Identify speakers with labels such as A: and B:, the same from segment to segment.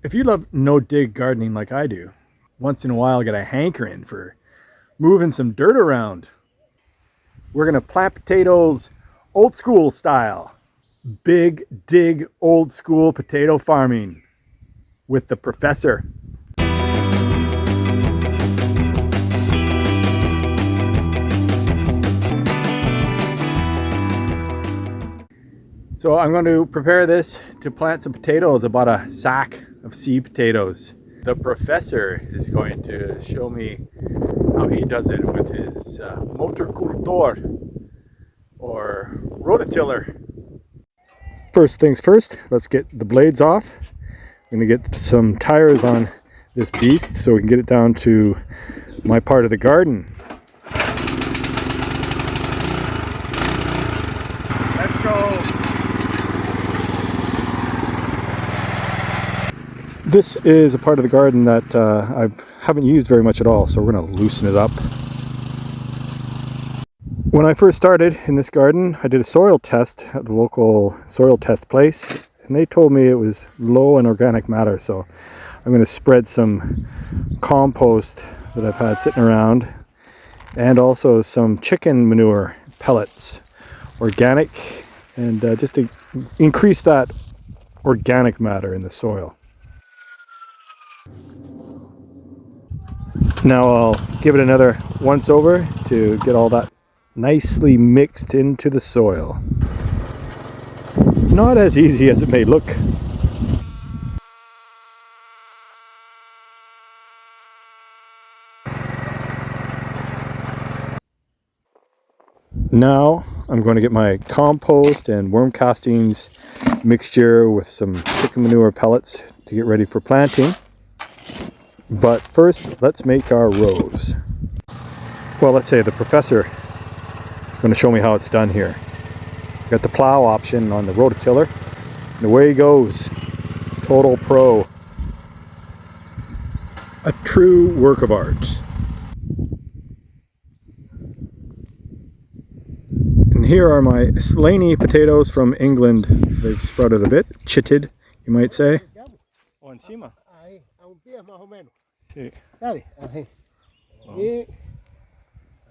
A: If you love no-dig gardening like I do, once in a while get a hankering for moving some dirt around. We're gonna plant potatoes old school style. Big dig old school potato farming with the professor. So I'm going to prepare this to plant some potatoes, about a sack of seed potatoes. The professor is going to show me how he does it with his motor cultor or rototiller. First things first, let's get the blades off. I'm going to get some tires on this beast so we can get it down to my part of the garden. Let's go! This is a part of the garden that I haven't used very much at all, so we're going to loosen it up. When I first started in this garden, I did a soil test at the local soil test place, and they told me it was low in organic matter, so I'm going to spread some compost that I've had sitting around, and also some chicken manure pellets, organic, and just to increase that organic matter in the soil. Now I'll give it another once over to get all that nicely mixed into the soil. Not as easy as it may look. Now I'm going to get my compost and worm castings mixture with some chicken manure pellets to get ready for planting. But first, let's make our rows. Well, let's say the professor is going to show me how it's done here. Got the plow option on the rototiller, and away he goes. Total pro. A true work of art. And here are my Slaney potatoes from England. They've sprouted a bit, chitted, you might say. Oh, encima.
B: Ahí, a un pie más o menos.
A: Sí.
B: ¿Sabes? Ahí. Allí.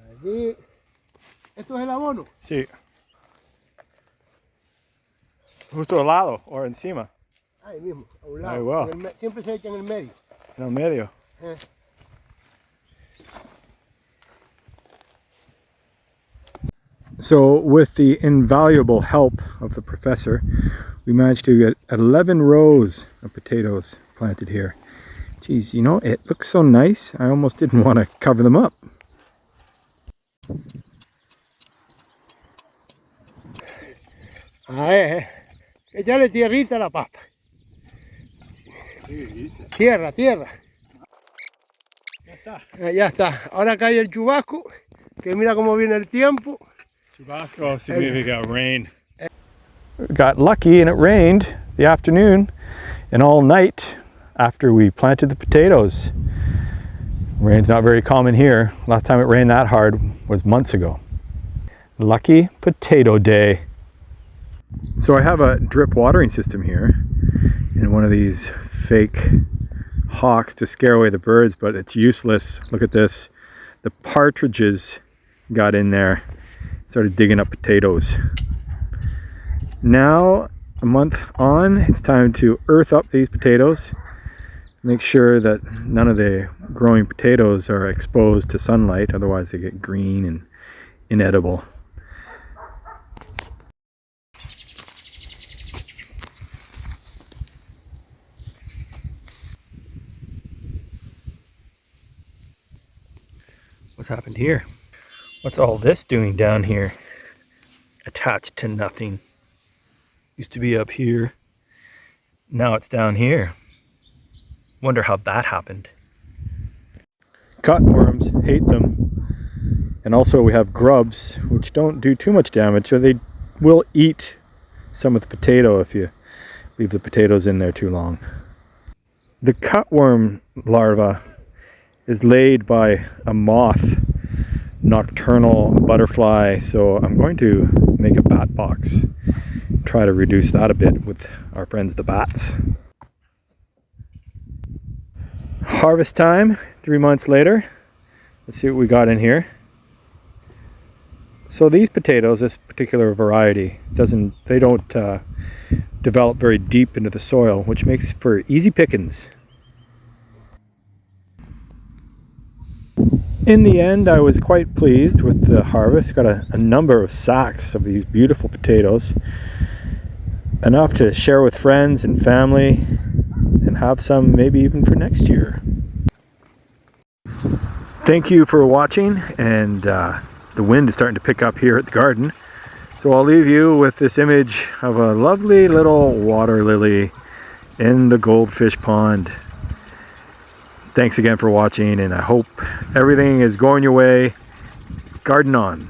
B: Allí. ¿Esto es el abono?
A: Sí. Justo al lado, o encima.
B: Ahí mismo, a un lado.
A: Ahí va.
B: Siempre se echa en el medio.
A: En el medio. So with the invaluable help of the professor, we managed to get 11 rows of potatoes planted here. Geez, you know, it looks so nice, I almost didn't want to cover them up.
B: Ahí, échale tierrita a la papa. Tierra, tierra.
A: Ya está.
B: Ya está. Ahora cae el chubasco, que mira cómo viene el tiempo.
A: Chubasco significa rain. Got lucky and it rained the afternoon and all night after we planted the potatoes. Rain's not very common here. Last time it rained that hard was months ago. Lucky potato day. So I have a drip watering system here in one of these fake hawks to scare away the birds, but it's useless. Look at this. The partridges got in there, started digging up potatoes. Now, a month on, it's time to earth up these potatoes. Make sure that none of the growing potatoes are exposed to sunlight, otherwise they get green and inedible. What's happened here? What's all this doing down here? Attached to nothing. Used to be up here. Now it's down here. Wonder how that happened. Cutworms, hate them. And also we have grubs, which don't do too much damage, so they will eat some of the potato if you leave the potatoes in there too long. The cutworm larva is laid by a moth, nocturnal butterfly, so I'm going to make a bat box. Try to reduce that a bit with our friends the bats. harvest time 3 months later. Let's see what we got in here. So these potatoes, this particular variety, they don't develop very deep into the soil, which makes for easy pickings. In the end, I was quite pleased with the harvest. Got a number of sacks of these beautiful potatoes, enough to share with friends and family, and have some maybe even for next year. Thank you for watching, and the wind is starting to pick up here at the garden. So I'll leave you with this image of a lovely little water lily in the goldfish pond. Thanks again for watching, and I hope everything is going your way. Garden on.